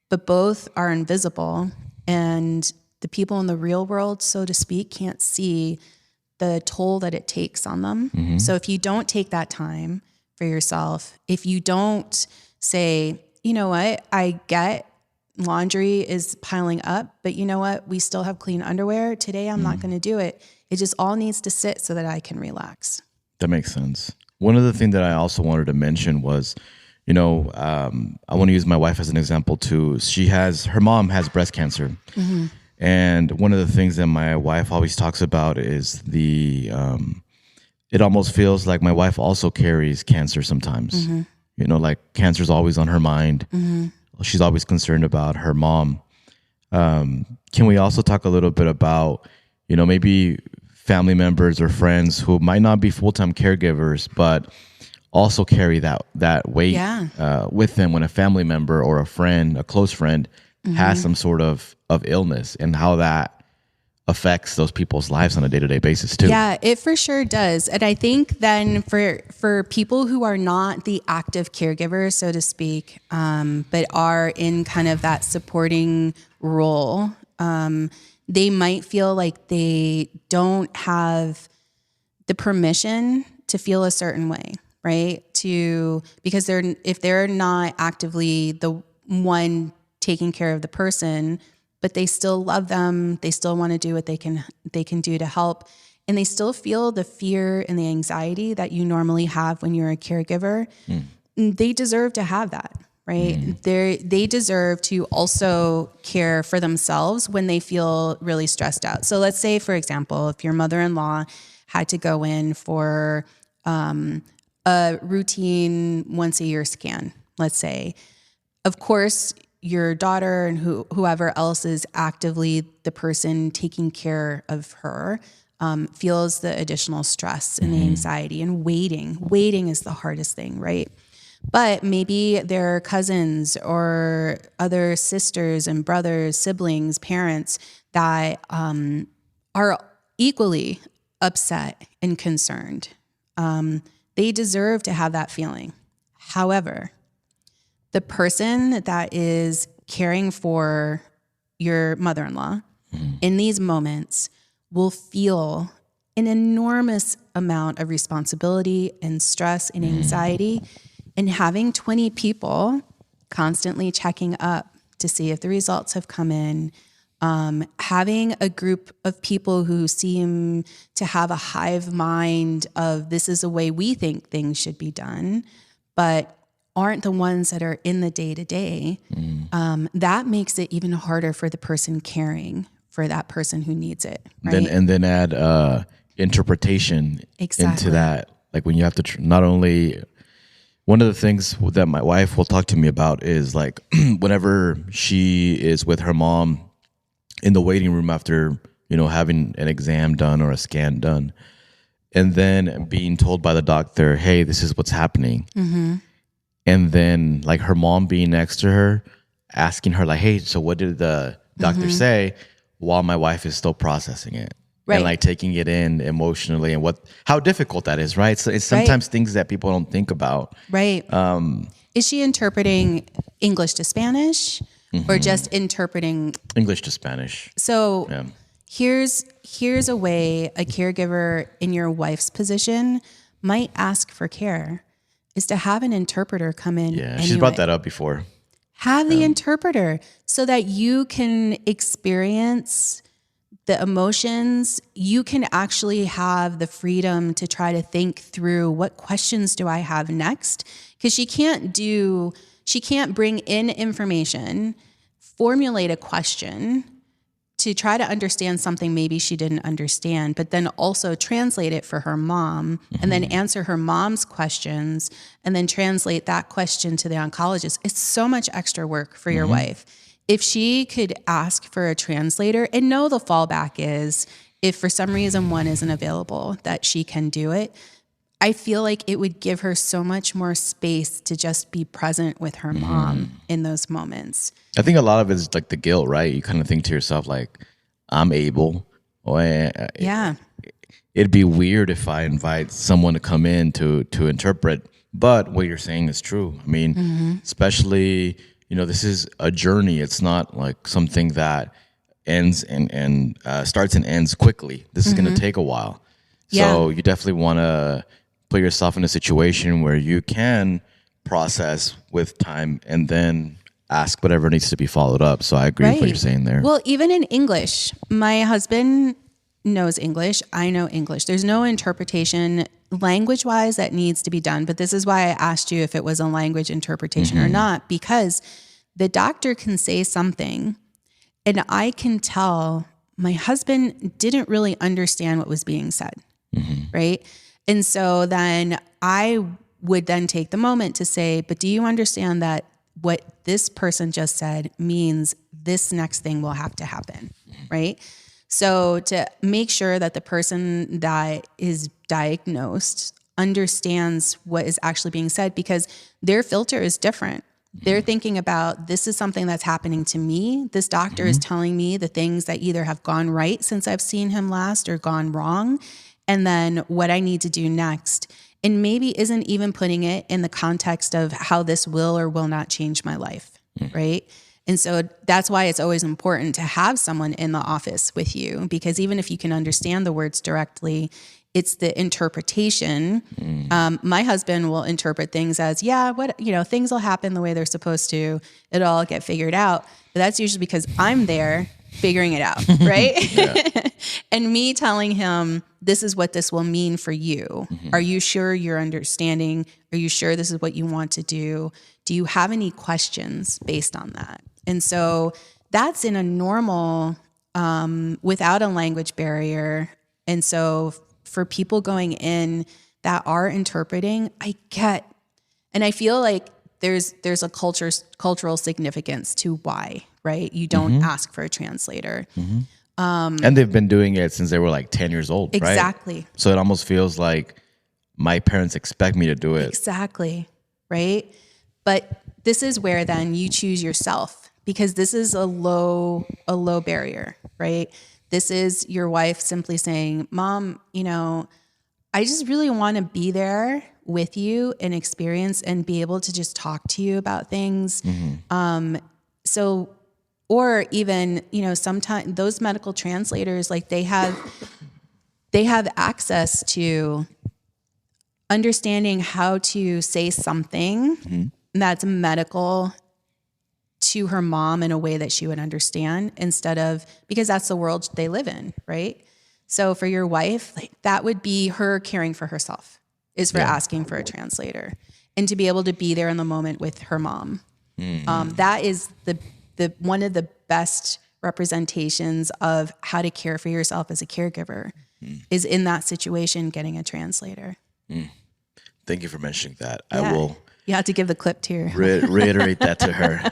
but both are invisible. And the people in the real world, so to speak, can't see the toll that it takes on them. So if you don't take that time for yourself, if you don't say, you know what, I get laundry is piling up, but you know what, we still have clean underwear. Today I'm not going to do it. It just all needs to sit so that I can relax. That makes sense. One of the things that I also wanted to mention was, I want to use my wife as an example too. Her mom has breast cancer. And one of the things that my wife always talks about is it almost feels like my wife also carries cancer sometimes. Like cancer's always on her mind. She's always concerned about her mom. Can we also talk a little bit about, maybe family members or friends who might not be full-time caregivers, but also carry that weight with them when a family member or a close friend has some sort of illness, and how that affects those people's lives on a day-to-day basis too. Yeah, it for sure does. And I think then for people who are not the active caregivers, so to speak, but are in kind of that supporting role, they might feel like they don't have the permission to feel a certain way, right? Because if they're not actively the one taking care of the person, but they still love them. They still want to do what they can do to help. And they still feel the fear and the anxiety that you normally have when you're a caregiver. They deserve to have that, right? They deserve to also care for themselves when they feel really stressed out. So let's say, for example, if your mother-in-law had to go in for a routine once a year scan, let's say, of course, your daughter and whoever else is actively the person taking care of her feels the additional stress and the anxiety and waiting. Waiting is the hardest thing, right? But maybe their cousins or other sisters and brothers, siblings, parents that are equally upset and concerned. They deserve to have that feeling. However, the person that is caring for your mother-in-law in these moments will feel an enormous amount of responsibility and stress and anxiety, and having 20 people constantly checking up to see if the results have come in, having a group of people who seem to have a hive mind of this is the way we think things should be done, but aren't the ones that are in the day-to-day, that makes it even harder for the person caring for that person who needs it. Right? Then add interpretation into that. Like when you have to not only, one of the things that my wife will talk to me about is like whenever she is with her mom in the waiting room after, having an exam done or a scan done, and then being told by the doctor, hey, this is what's happening. And then like her mom being next to her, asking her like, hey, so what did the doctor say? While my wife is still processing it. Right. And like taking it in emotionally and how difficult that is, right? So it's sometimes things that people don't think about. Right. Is she interpreting English to Spanish or just interpreting English to Spanish? So here's a way a caregiver in your wife's position might ask for care is to have an interpreter come in. Yeah, she's brought that up before. Have the interpreter so that you can experience the emotions. You can actually have the freedom to try to think through what questions do I have next? Because she can't bring in information, formulate a question to try to understand something maybe she didn't understand, but then also translate it for her mom and then answer her mom's questions and then translate that question to the oncologist. It's so much extra work for your wife. If she could ask for a translator and know the fallback is if for some reason one isn't available, that she can do it. I feel like it would give her so much more space to just be present with her mom in those moments. I think a lot of it is like the guilt, right? You kind of think to yourself like, I'm able. Yeah. It'd be weird if I invite someone to come in to interpret. But what you're saying is true. I mean, especially, this is a journey. It's not like something that ends and starts and ends quickly. This is going to take a while. So you definitely want to put yourself in a situation where you can process with time and then ask whatever needs to be followed up. So I agree with what you're saying there. Well, even in English, my husband knows English. I know English. There's no interpretation language-wise that needs to be done. But this is why I asked you if it was a language interpretation or not, because the doctor can say something and I can tell my husband didn't really understand what was being said, right? And so then I would then take the moment to say, but do you understand that what this person just said means this next thing will have to happen, right? So to make sure that the person that is diagnosed understands what is actually being said, because their filter is different. They're thinking about, this is something that's happening to me. This doctor is telling me the things that either have gone right since I've seen him last or gone wrong, and then what I need to do next. And maybe isn't even putting it in the context of how this will or will not change my life, right? And so that's why it's always important to have someone in the office with you, because even if you can understand the words directly, It's the interpretation. My husband will interpret things as, things will happen the way they're supposed to. It'll all get figured out. But that's usually because I'm there figuring it out, right? And me telling him, this is what this will mean for you. Are you sure you're understanding? Are you sure this is what you want to do? Do you have any questions based on that? And so that's in a normal, without a language barrier. And so for people going in that are interpreting, I get, and I feel like there's a cultural significance to why, right? You don't ask for a translator. And they've been doing it since they were like 10 years old, right? Exactly. So it almost feels like my parents expect me to do it. Exactly, right? But this is where then you choose yourself, because this is a low barrier, right? This is your wife simply saying, Mom, I just really want to be there with you and experience and be able to just talk to you about things. Or even, sometimes those medical translators, like they have access to understanding how to say something that's medical to her mom in a way that she would understand, because that's the world they live in, right? So for your wife, like that would be her caring for herself, is for asking for a translator and to be able to be there in the moment with her mom. That is the one of the best representations of how to care for yourself as a caregiver is in that situation, getting a translator. Thank you for mentioning that. Yeah. I will. You have to give the clip to her. Reiterate that to her.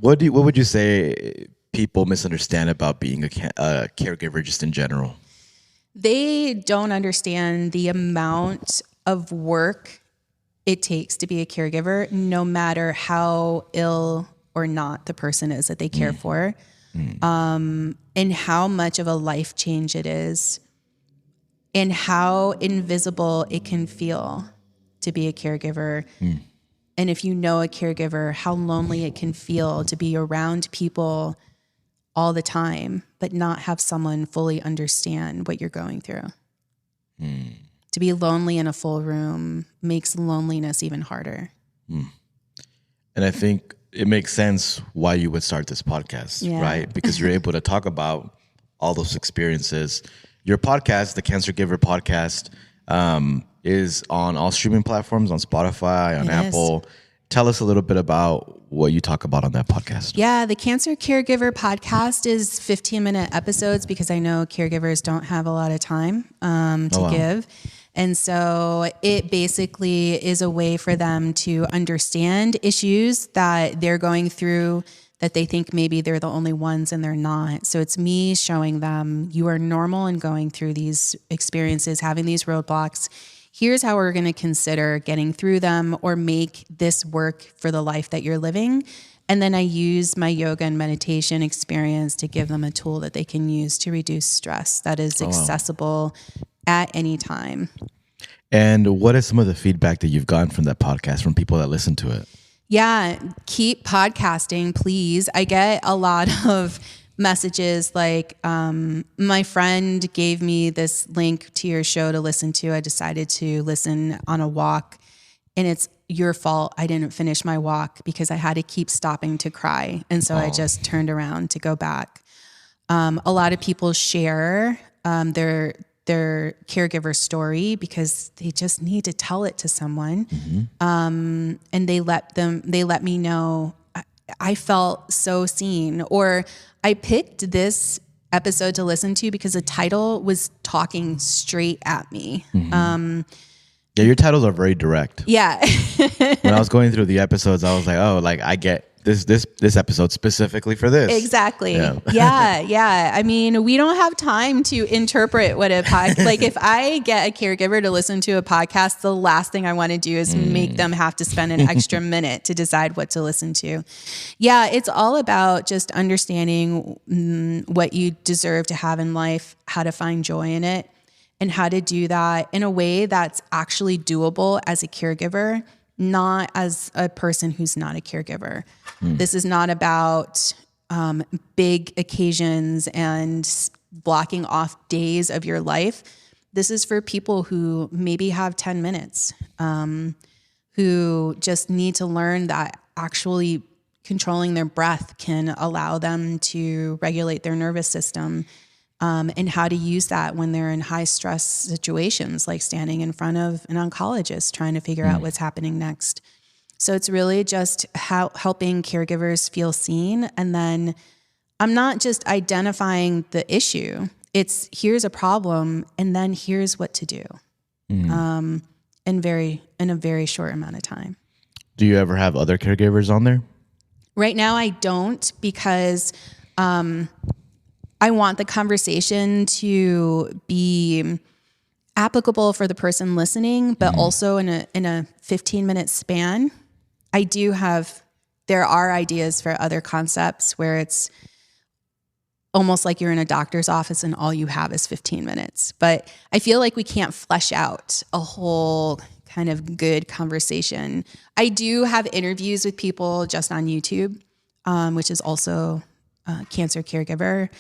What would you say people misunderstand about being a caregiver just in general? They don't understand the amount of work it takes to be a caregiver, no matter how ill or not the person is that they care for, and how much of a life change it is, and how invisible it can feel to be a caregiver. And if you know a caregiver, how lonely it can feel to be around people all the time, but not have someone fully understand what you're going through. To be lonely in a full room makes loneliness even harder. And I think it makes sense why you would start this podcast, right? Because you're able to talk about all those experiences. Your podcast, the Cancer Caregiver Podcast, is on all streaming platforms, on Spotify, on Apple. Tell us a little bit about what you talk about on that podcast. Yeah, the Cancer Caregiver Podcast is 15-minute episodes because I know caregivers don't have a lot of time to give. And so it basically is a way for them to understand issues that they're going through that they think maybe they're the only ones and they're not. So it's me showing them you are normal in going through these experiences, having these roadblocks. Here's how we're going to consider getting through them or make this work for the life that you're living. And then I use my yoga and meditation experience to give them a tool that they can use to reduce stress that is accessible at any time. And what is some of the feedback that you've gotten from that podcast from people that listen to it? Yeah, keep podcasting, please. I get a lot of messages like, my friend gave me this link to your show to listen to. I decided to listen on a walk, and it's your fault I didn't finish my walk because I had to keep stopping to cry. And so I just turned around to go back. A lot of people share their caregiver story because they just need to tell it to someone. And they let me know I felt so seen, or I picked this episode to listen to because the title was talking straight at me. Yeah, your titles are very direct. Yeah. When I was going through the episodes, I was like, oh, like I get this episode specifically for this. Exactly. Yeah. I mean, we don't have time to interpret what a podcast, like if I get a caregiver to listen to a podcast, the last thing I want to do is make them have to spend an extra minute to decide what to listen to. Yeah. It's all about just understanding what you deserve to have in life, how to find joy in it, and how to do that in a way that's actually doable as a caregiver, not as a person who's not a caregiver. This is not about big occasions and blocking off days of your life. This is for people who maybe have 10 minutes, who just need to learn that actually controlling their breath can allow them to regulate their nervous system, and how to use that when they're in high stress situations, like standing in front of an oncologist trying to figure out what's happening next. So it's really just helping caregivers feel seen. And then I'm not just identifying the issue. It's here's a problem, and then here's what to do, in a very short amount of time. Do you ever have other caregivers on there? Right now, I don't, because I want the conversation to be applicable for the person listening, but also in a 15-minute span. There are ideas for other concepts where it's almost like you're in a doctor's office and all you have is 15 minutes. But I feel like we can't flesh out a whole kind of good conversation. I do have interviews with people just on YouTube, which is also Cancer Caregiver.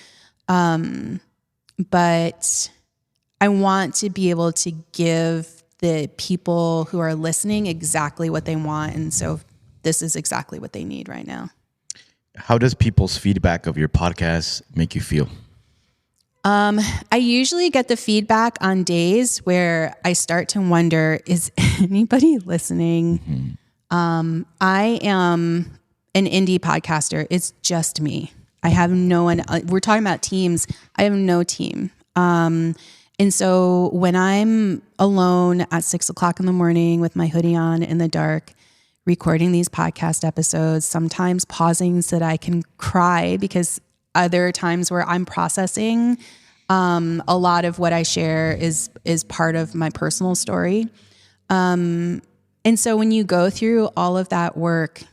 But I want to be able to give the people who are listening exactly what they want. And so this is exactly what they need right now. How does people's feedback of your podcast make you feel? I usually get the feedback on days where I start to wonder, is anybody listening? I am an indie podcaster. It's just me. I have no one. We're talking about teams. I have no team. And so when I'm alone at 6:00 in the morning with my hoodie on in the dark, recording these podcast episodes, sometimes pausing so that I can cry, because there are times where I'm processing. A lot of what I share is part of my personal story. And so when you go through all of that work,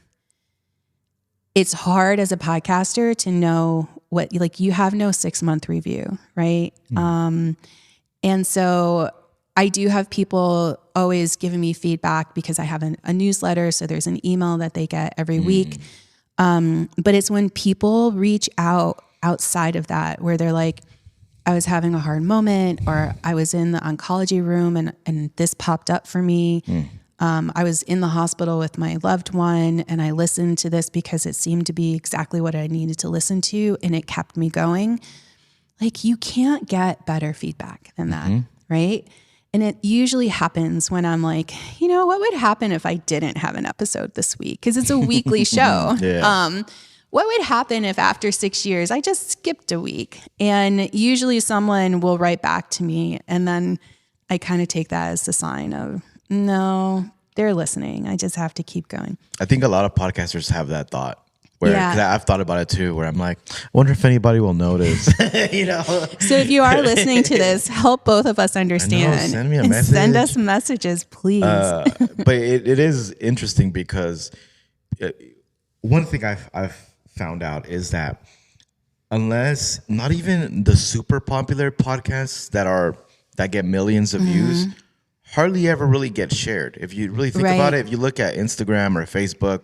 it's hard as a podcaster to know what, like, you have no 6-month review, right? And so I do have people always giving me feedback because I have a newsletter. So there's an email that they get every week. But it's when people reach out outside of that, where they're like, I was having a hard moment, or I was in the oncology room and this popped up for me. I was in the hospital with my loved one and I listened to this because it seemed to be exactly what I needed to listen to, and it kept me going. Like, you can't get better feedback than that, right? And it usually happens when I'm like, what would happen if I didn't have an episode this week? Because it's a weekly show. What would happen if after 6 years I just skipped a week? And usually someone will write back to me, and then I kind of take that as the sign of, no, they're listening. I just have to keep going. I think a lot of podcasters have that thought. Cause I've thought about it too, where I'm like, I wonder if anybody will notice. So if you are listening to this, help both of us understand. Send me a message. Send us messages, please. But it is interesting because one thing I've found out is that unless not even the super popular podcasts that get millions of views hardly ever really get shared. If you really think about it, if you look at Instagram or Facebook,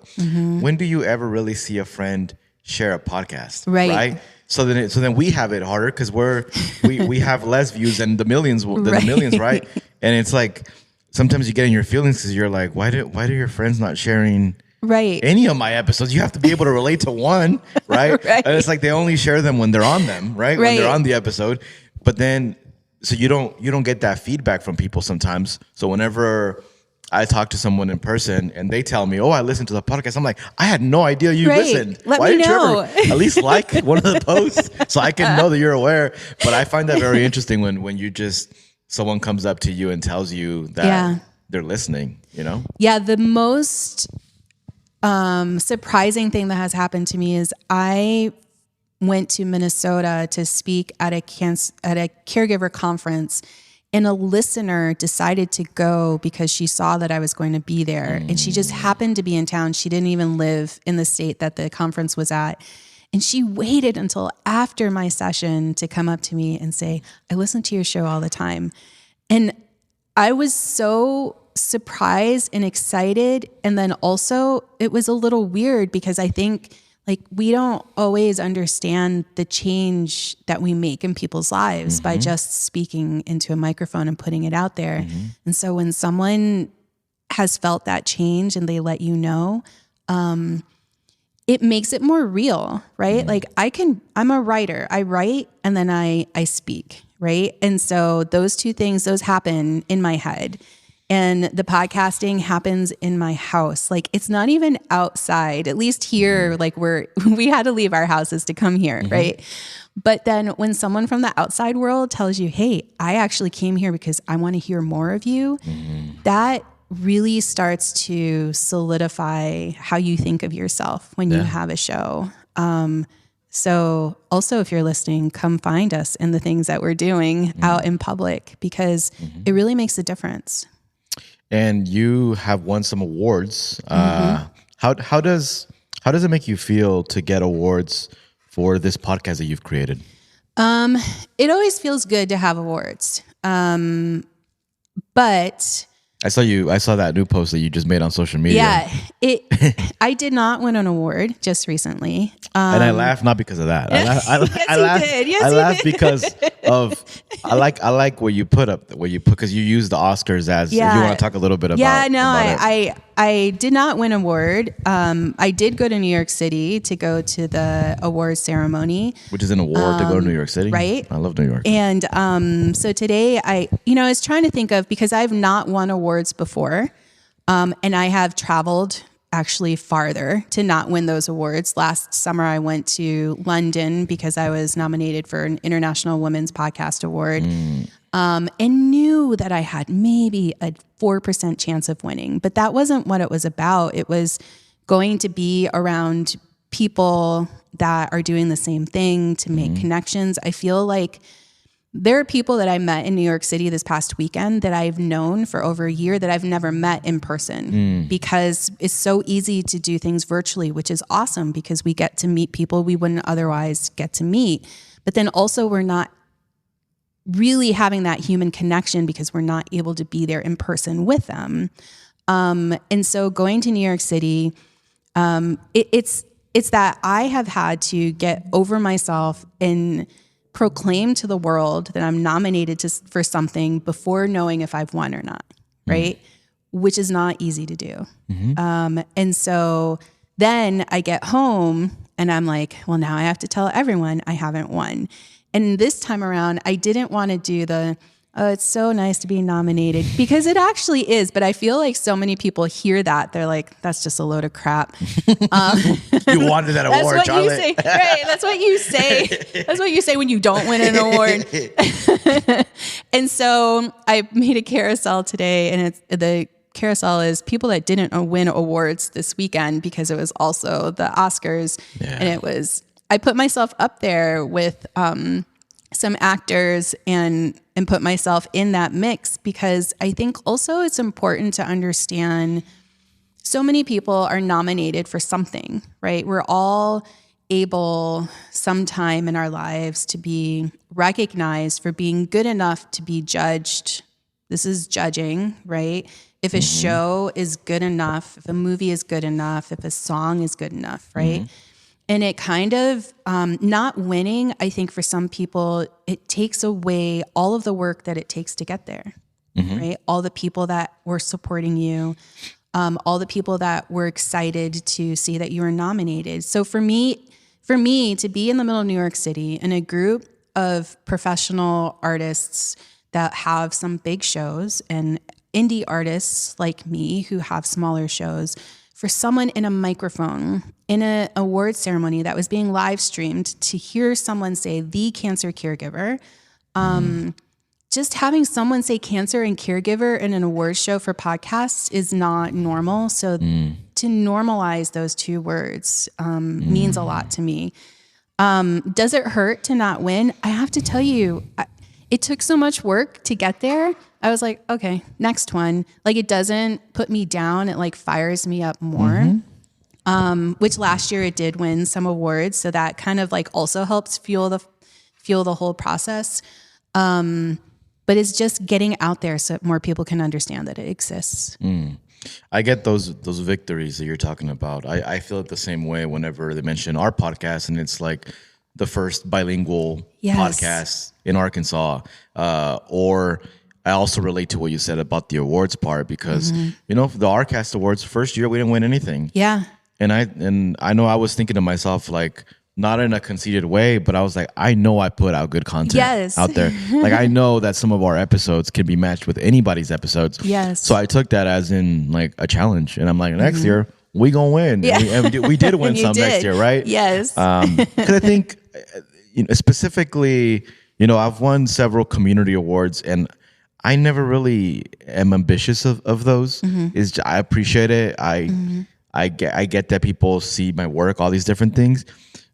when do you ever really see a friend share a podcast? Right. So then we have it harder because we have less views than the millions, right? And it's like sometimes you get in your feelings because you're like, why do your friends not sharing any of my episodes? You have to be able to relate to one, right? And it's like they only share them when they're on them, right? When they're on the episode. But then so you don't get that feedback from people sometimes. So whenever I talk to someone in person and they tell me, "Oh, I listened to the podcast," I'm like, "I had no idea you listened. Why didn't you ever at least like one of the posts so I can know that you're aware?" But I find that very interesting when you just someone comes up to you and tells you that they're listening. Yeah, the most surprising thing that has happened to me is I went to Minnesota to speak at a caregiver conference, and a listener decided to go because she saw that I was going to be there, and she just happened to be in town. She didn't even live in the state that the conference was at, and she waited until after my session to come up to me and say, "I listen to your show all the time." And I was so surprised and excited, and then also it was a little weird because I think like we don't always understand the change that we make in people's lives by just speaking into a microphone and putting it out there. And so when someone has felt that change and they let you know, it makes it more real, right? Like I'm a writer. I write and then I speak, right? And so those two things, those happen in my head. And the podcasting happens in my house. Like it's not even outside, at least here, like we had to leave our houses to come here, right? But then when someone from the outside world tells you, hey, I actually came here because I want to hear more of you, that really starts to solidify how you think of yourself when you have a show. So also if you're listening, come find us in the things that we're doing out in public, because it really makes a difference. And you have won some awards. How does it make you feel to get awards for this podcast that you've created? It always feels good to have awards. But I saw that new post that you just made on social media. Yeah, I did not win an award just recently. And I laughed not because of that. I laughed because of I like what you put because you use the Oscars as. If you want to talk a little bit about. Yeah, no, I did not win an award. I did go to New York City to go to the award ceremony, which is an award to go to New York City, right? I love New York. And so today I was trying to think of, because I've not won awards before, and I have traveled actually farther to not win those awards. Last summer, I went to London because I was nominated for an International Women's Podcast Award, and knew that I had maybe a 4% chance of winning. But that wasn't what it was about. It was going to be around people that are doing the same thing, to make connections. I feel like there are people that I met in New York City this past weekend that I've known for over a year that I've never met in person, because it's so easy to do things virtually, which is awesome because we get to meet people we wouldn't otherwise get to meet. But then also we're not really having that human connection because we're not able to be there in person with them. And so going to New York City, it's that I have had to get over myself and proclaim to the world that I'm nominated for something before knowing if I've won or not, right? Which is not easy to do. And so then I get home and I'm like, well, now I have to tell everyone I haven't won. And this time around, I didn't want to do oh, it's so nice to be nominated, because it actually is. But I feel like so many people hear that. They're like, that's just a load of crap. You wanted that award, that's what Charlotte. You say, right? That's what you say. That's what you say when you don't win an award. And so I made a carousel today, and the carousel is people that didn't win awards this weekend, because it was also the Oscars. And I put myself up there with some actors and put myself in that mix, because I think also it's important to understand so many people are nominated for something, right? We're all able sometime in our lives to be recognized for being good enough to be judged. This is judging, right? If a show is good enough, if a movie is good enough, if a song is good enough, right? And it kind of, not winning, I think for some people, it takes away all of the work that it takes to get there, right? All the people that were supporting you, all the people that were excited to see that you were nominated. So for me to be in the middle of New York City in a group of professional artists that have some big shows and indie artists like me who have smaller shows, for someone in a microphone in an award ceremony that was being live streamed to hear someone say the cancer caregiver, just having someone say cancer and caregiver in an award show for podcasts is not normal. So to normalize those two words means a lot to me. Does it hurt to not win? I have to tell you, it took so much work to get there. I was like, okay, next one. Like, it doesn't put me down. It like fires me up more. Which last year it did win some awards. So that kind of like also helps fuel the whole process. But it's just getting out there so more people can understand that it exists. I get those victories that you're talking about. I feel it the same way whenever they mention our podcast, and it's like the first bilingual podcast in Arkansas. Or I also relate to what you said about the awards part, because the Arcast Awards, first year we didn't win anything. Yeah. And I know I was thinking to myself, like, not in a conceited way, but I was like, I know I put out good content out there. Like, I know that some of our episodes can be matched with anybody's episodes. Yes. So I took that as in like a challenge, and I'm like, next year we gonna win. Yeah. And we did win some next year, right? Yes. Because I think specifically, I've won several community awards, and I never really am ambitious of those. I appreciate it. I get that people see my work, all these different things.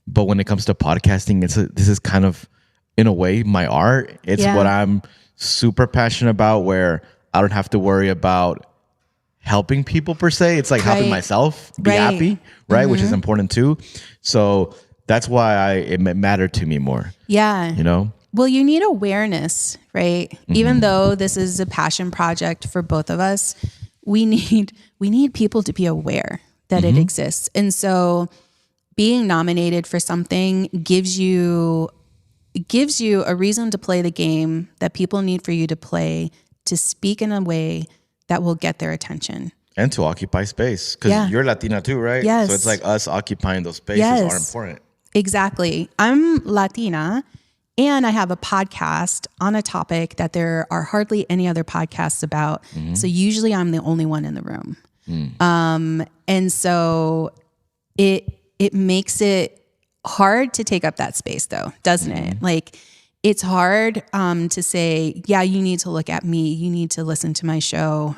But when it comes to podcasting, this is kind of, in a way, my art. It's what I'm super passionate about, where I don't have to worry about helping people per se. It's like helping myself be happy, right? Which is important too. So that's why it mattered to me more. Yeah. Well, you need awareness, right? Even though this is a passion project for both of us, we need people to be aware that it exists. And so being nominated for something gives you a reason to play the game that people need for you to play, to speak in a way that will get their attention. And to occupy space, because you're Latina too, right? Yes. So it's like us occupying those spaces are important. Exactly. I'm Latina, and I have a podcast on a topic that there are hardly any other podcasts about. So usually I'm the only one in the room. And so it makes it hard to take up that space, though, doesn't it? Like, it's hard to say, yeah, you need to look at me, you need to listen to my show,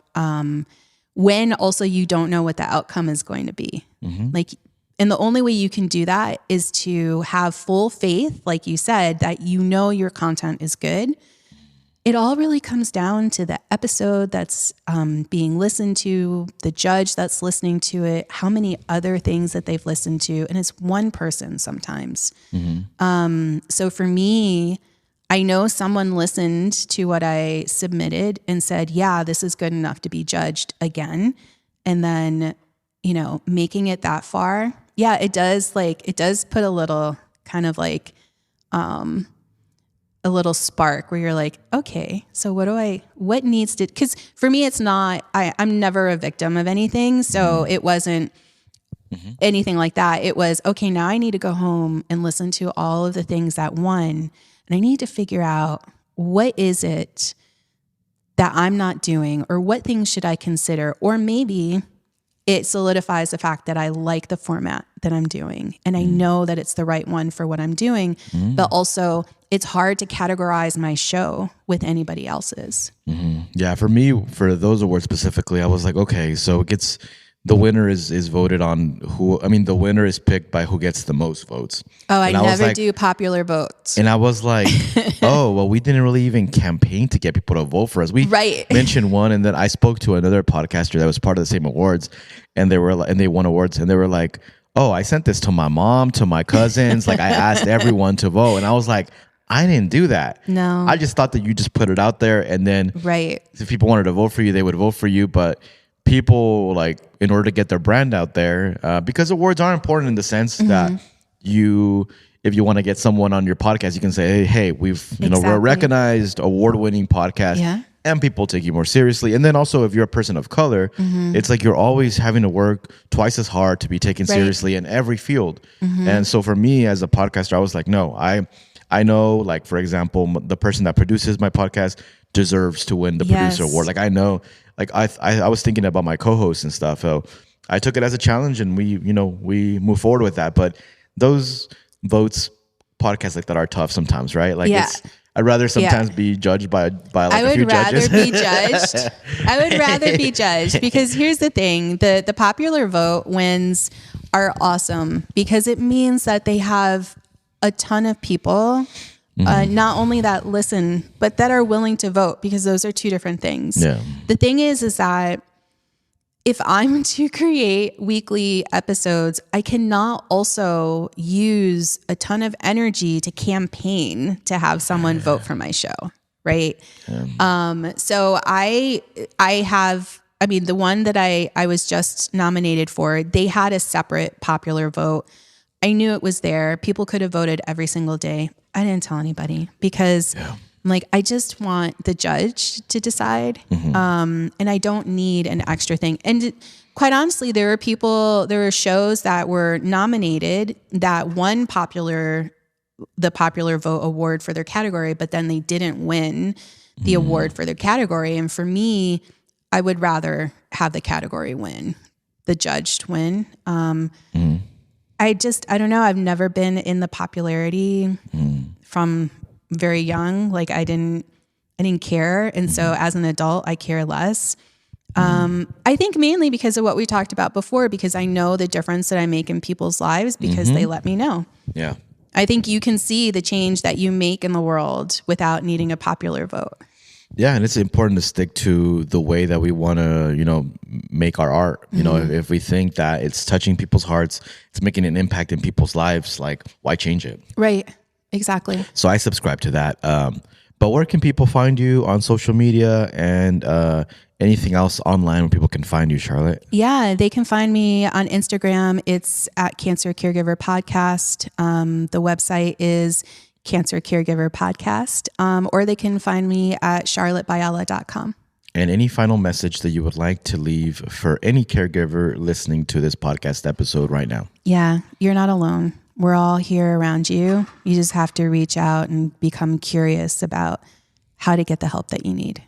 when also you don't know what the outcome is going to be. Like, and the only way you can do that is to have full faith, like you said, that your content is good. It all really comes down to the episode that's being listened to, the judge that's listening to it, how many other things that they've listened to. And it's one person sometimes. So for me, I know someone listened to what I submitted and said, yeah, this is good enough to be judged again. And then, making it that far. Yeah, it does put a little kind of like, a little spark where you're like, okay, so what needs to, because for me, it's not, I'm never a victim of anything. So it wasn't anything like that. It was, okay, now I need to go home and listen to all of the things that won. And I need to figure out, what is it that I'm not doing, or what things should I consider? Or maybe it solidifies the fact that I like the format that I'm doing, and I know that it's the right one for what I'm doing, but also it's hard to categorize my show with anybody else's. Yeah, for me, for those awards specifically, I was like, okay, so the winner is voted on the winner is picked by who gets the most votes. Oh, I never do popular votes. And I was like, oh, well, we didn't really even campaign to get people to vote for us. We mentioned one, and then I spoke to another podcaster that was part of the same awards, and they won awards, and they were like, oh, I sent this to my mom, to my cousins. Like, I asked everyone to vote, and I was like, I didn't do that. No. I just thought that you just put it out there, and then if people wanted to vote for you, they would vote for you. But people, like, in order to get their brand out there, because awards are important in the sense that if you want to get someone on your podcast, you can say, hey, we're a recognized award-winning podcast, and people take you more seriously. And then also, if you're a person of color, it's like you're always having to work twice as hard to be taken seriously in every field. And so for me as a podcaster, I was like, no, I know, like, for example, the person that produces my podcast deserves to win the producer award. Like, I know, like, I was thinking about my co-hosts and stuff. So I took it as a challenge, and we move forward with that. But those votes, podcasts like that are tough sometimes, right? Like, I'd rather sometimes be judged by like a few judges. I would rather be judged, because here's the thing: the popular vote wins are awesome, because it means that they have a ton of people, not only that listen, but that are willing to vote, because those are two different things. Yeah. The thing is that if I'm to create weekly episodes, I cannot also use a ton of energy to campaign to have someone vote for my show, right? So I have I mean, the one that I was just nominated for, they had a separate popular vote. I knew it was there. People could have voted every single day. I didn't tell anybody because I'm like, I just want the judge to decide. And I don't need an extra thing. And quite honestly, there were shows that were nominated that won the popular vote award for their category, but then they didn't win the award for their category. And for me, I would rather have the category win, the judged win. I don't know. I've never been in the popularity from very young. Like I didn't care. And so as an adult, I care less. I think mainly because of what we talked about before, because I know the difference that I make in people's lives because they let me know. Yeah. I think you can see the change that you make in the world without needing a popular vote. Yeah, and it's important to stick to the way that we want to, make our art. You know, if we think that it's touching people's hearts, it's making an impact in people's lives, like why change it? Right. Exactly. So I subscribe to that. But where can people find you on social media and anything else online where people can find you, Charlotte? Yeah, they can find me on Instagram. It's at Cancer Caregiver Podcast. The website is Cancer Caregiver Podcast, or they can find me at charlottebayala.com. And any final message that you would like to leave for any caregiver listening to this podcast episode right now? Yeah, you're not alone. We're all here around you. You just have to reach out and become curious about how to get the help that you need.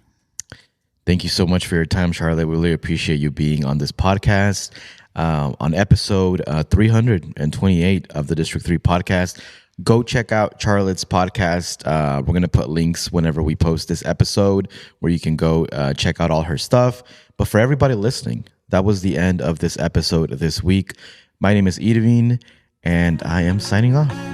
Thank you so much for your time, Charlotte. We really appreciate you being on this podcast. On episode 328 of the District 3 podcast. Go check out Charlotte's podcast. We're going to put links whenever we post this episode where you can go check out all her stuff. But for everybody listening, that was the end of this episode this week. My name is Edwin, and I am signing off.